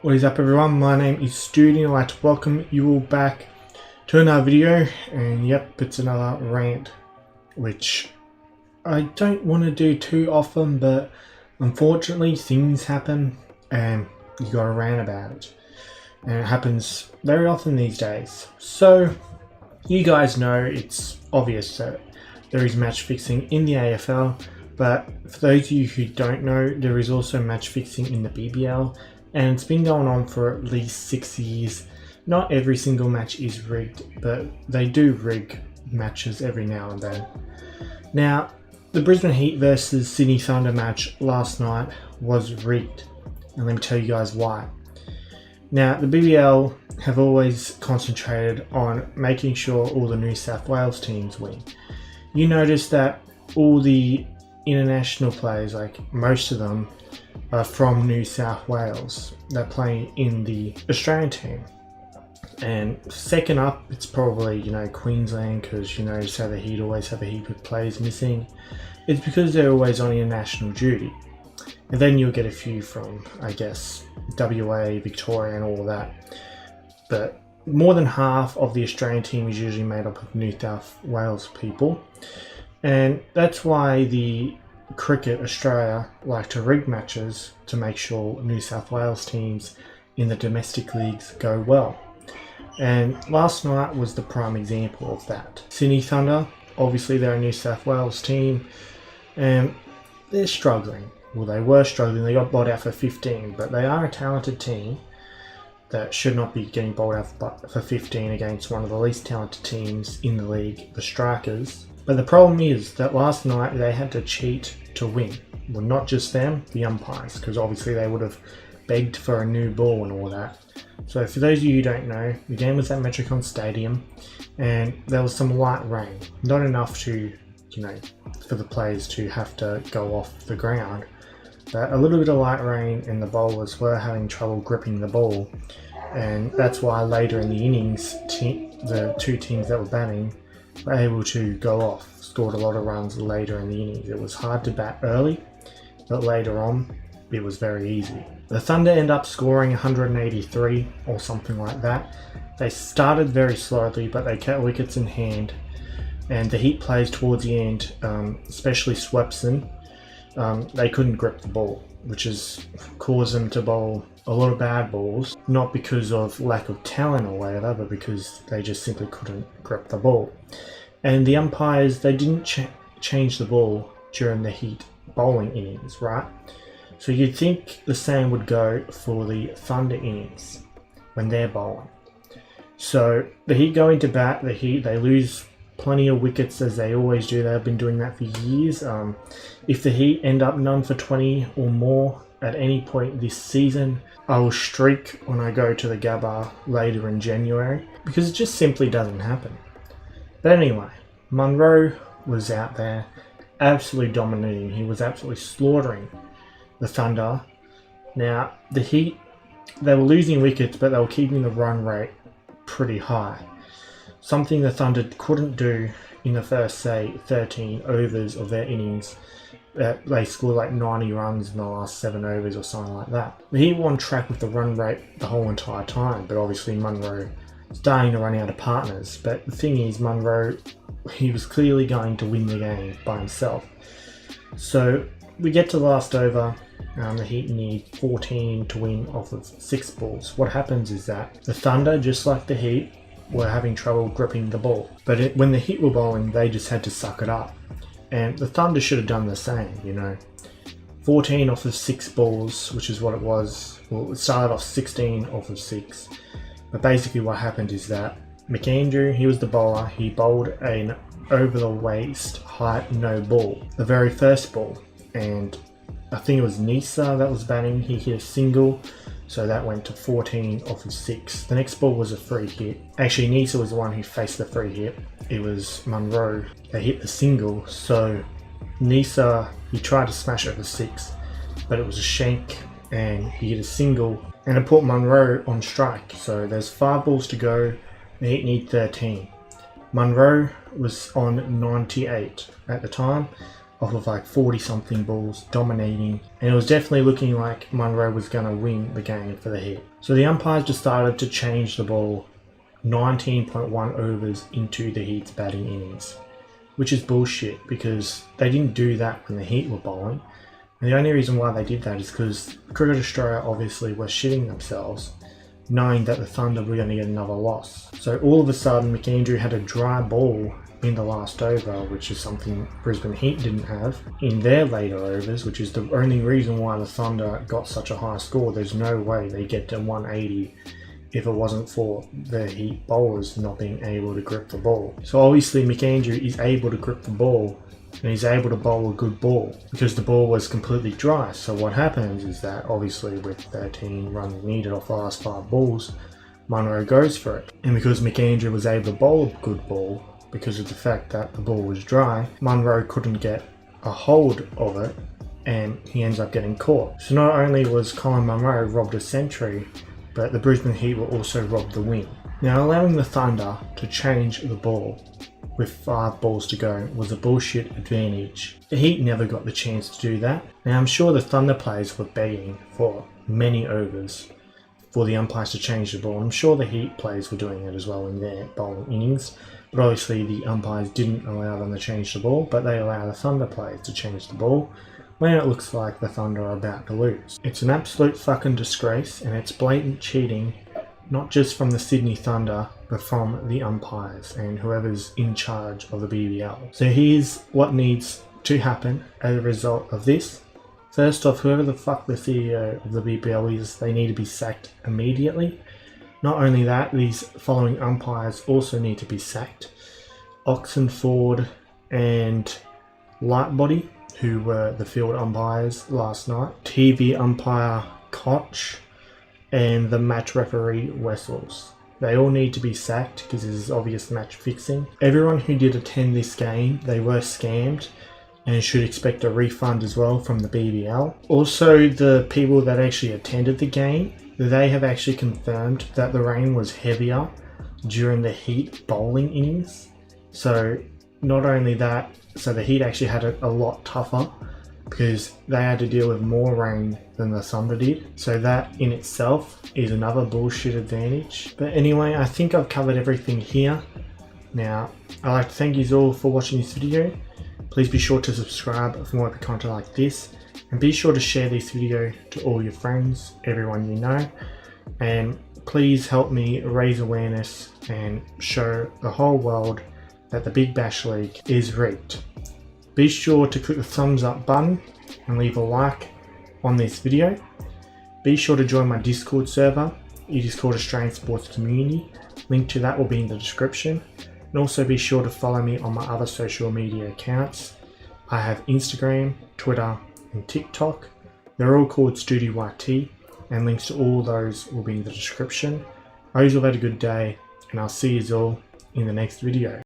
What is up everyone, my name is Stoody and I'd like to welcome you all back to another video. And yep, it's another rant, which I don't want to do too often, but unfortunately things happen and you gotta rant about it. And it happens very often these days. So you guys know it's obvious that there is match fixing in the AFL, but for those of you who don't know, there is also match fixing in the BBL. And it's been going on for at least 6 years. Not every single match is rigged, but they do rig matches every now and then. Now, the Brisbane Heat versus Sydney Thunder match last night was rigged. And let me tell you guys why. Now, the BBL have always concentrated on making sure all the New South Wales teams win. You notice that all the international players, like most of them, are from New South Wales. They're playing in the Australian team. And second up, it's probably, Queensland, because you notice how the Heat always have a heap of players missing. It's because they're always on international duty. And then you'll get a few from, I guess, WA, Victoria and all of that. But more than half of the Australian team is usually made up of New South Wales people. And that's why the Cricket Australia like to rig matches to make sure New South Wales teams in the domestic leagues go well. And last night was the prime example of that. Sydney Thunder, obviously they're a New South Wales team and they're struggling. Well, they were struggling, they got bowled out for 15, but they are a talented team that should not be getting bowled out for 15 against one of the least talented teams in the league, the Strikers. But the problem is that last night they had to cheat to win. Well, not just them, the umpires, because obviously they would have begged for a new ball and all that. So for those of you who don't know, the game was at Metricon Stadium and there was some light rain. Not enough to, for the players to have to go off the ground. But a little bit of light rain and the bowlers were having trouble gripping the ball. And that's why later in the innings, the two teams that were batting were able to go off, scored a lot of runs later in the innings. It was hard to bat early, but later on it was very easy. The Thunder end up scoring 183 or something like that. They started very slowly, but they kept wickets in hand, and the Heat players towards the end, especially Swepson, they couldn't grip the ball, which has caused them to bowl a lot of bad balls, not because of lack of talent or whatever, but because they just simply couldn't grip the ball. And the umpires, they didn't change the ball during the Heat bowling innings, right? So you'd think the same would go for the Thunder innings when they're bowling. So the Heat go into bat, they lose plenty of wickets as they always do. They've been doing that for years. If the Heat end up none for 20 or more at any point this season, I will streak when I go to the Gabba later in January, because it just simply doesn't happen. But anyway, Munro was out there absolutely dominating. He was absolutely slaughtering the Thunder. Now, the Heat, they were losing wickets, but they were keeping the run rate pretty high. Something the Thunder couldn't do in the first, say, 13 overs of their innings. They scored like 90 runs in the last 7 overs or something like that. The Heat were on track with the run rate the whole entire time, but obviously Munro was starting to run out of partners. But the thing is, Munro, he was clearly going to win the game by himself. So we get to the last over. The Heat need 14 to win off of 6 balls. What happens is that the Thunder, just like the Heat, were having trouble gripping the ball. But when the Heat were bowling, they just had to suck it up. And the Thunder should have done the same, 14 off of 6 balls, which is what it was. Well, it started off 16 off of 6. But basically what happened is that McAndrew, he was the bowler, he bowled an over the waist height no ball, the very first ball. And I think it was Nisa that was batting, he hit a single. So that went to 14 off of 6. The next ball was a free hit. Actually, Nisa was the one who faced the free hit. It was Munro that hit the single. So Nisa, he tried to smash it for 6, but it was a shank and he hit a single and it put Munro on strike. So there's 5 balls to go. The Heat need 13. Munro was on 98 at the time. off of like 40 something balls, dominating, and it was definitely looking like Munro was going to win the game for the Heat. So the umpires decided to change the ball 19.1 overs into the Heat's batting innings, which is bullshit because they didn't do that when the Heat were bowling. And the only reason why they did that is because Cricket Australia obviously were shitting themselves, knowing that the Thunder were going to get another loss. So all of a sudden, McAndrew had a dry ball in the last over, which is something Brisbane Heat didn't have in their later overs, which is the only reason why the Thunder got such a high score. There's no way they get to 180 if it wasn't for the Heat bowlers not being able to grip the ball. So obviously McAndrew is able to grip the ball and he's able to bowl a good ball because the ball was completely dry. So what happens is that obviously with 13 runs needed off the last 5 balls, Munro goes for it. And because McAndrew was able to bowl a good ball, because of the fact that the ball was dry, Munro couldn't get a hold of it and he ends up getting caught. So not only was Colin Munro robbed a century, but the Brisbane Heat were also robbed the win. Now allowing the Thunder to change the ball with 5 balls to go was a bullshit advantage. The Heat never got the chance to do that. Now I'm sure the Thunder players were begging for many overs for the umpires to change the ball. I'm sure the Heat players were doing it as well in their bowling innings, but obviously the umpires didn't allow them to change the ball, but they allow the Thunder players to change the ball when it looks like the Thunder are about to lose. It's an absolute fucking disgrace and it's blatant cheating, not just from the Sydney Thunder, but from the umpires and whoever's in charge of the BBL. So here's what needs to happen as a result of this. First off, whoever the fuck the CEO of the BBL is, they need to be sacked immediately. Not only that, these following umpires also need to be sacked. Oxenford and Lightbody, who were the field umpires last night. TV umpire Koch and the match referee Wessels. They all need to be sacked because this is obvious match fixing. Everyone who did attend this game, they were scammed and should expect a refund as well from the BBL. Also, the people that actually attended the game, they have actually confirmed that the rain was heavier during the Heat bowling innings. So not only that, so the Heat actually had it a lot tougher because they had to deal with more rain than the Thunder did. So that in itself is another bullshit advantage. But anyway, I think I've covered everything here. Now, I'd like to thank you all for watching this video. Please be sure to subscribe for more content like this. And be sure to share this video to all your friends, everyone you know. And please help me raise awareness and show the whole world that the Big Bash League is rigged. Be sure to click the thumbs up button and leave a like on this video. Be sure to join my Discord server. It is called Australian Sports Community. Link to that will be in the description. And also be sure to follow me on my other social media accounts. I have Instagram, Twitter and TikTok. They're all called Stoody YT and links to all those will be in the description. I hope you all had a good day and I'll see you all in the next video.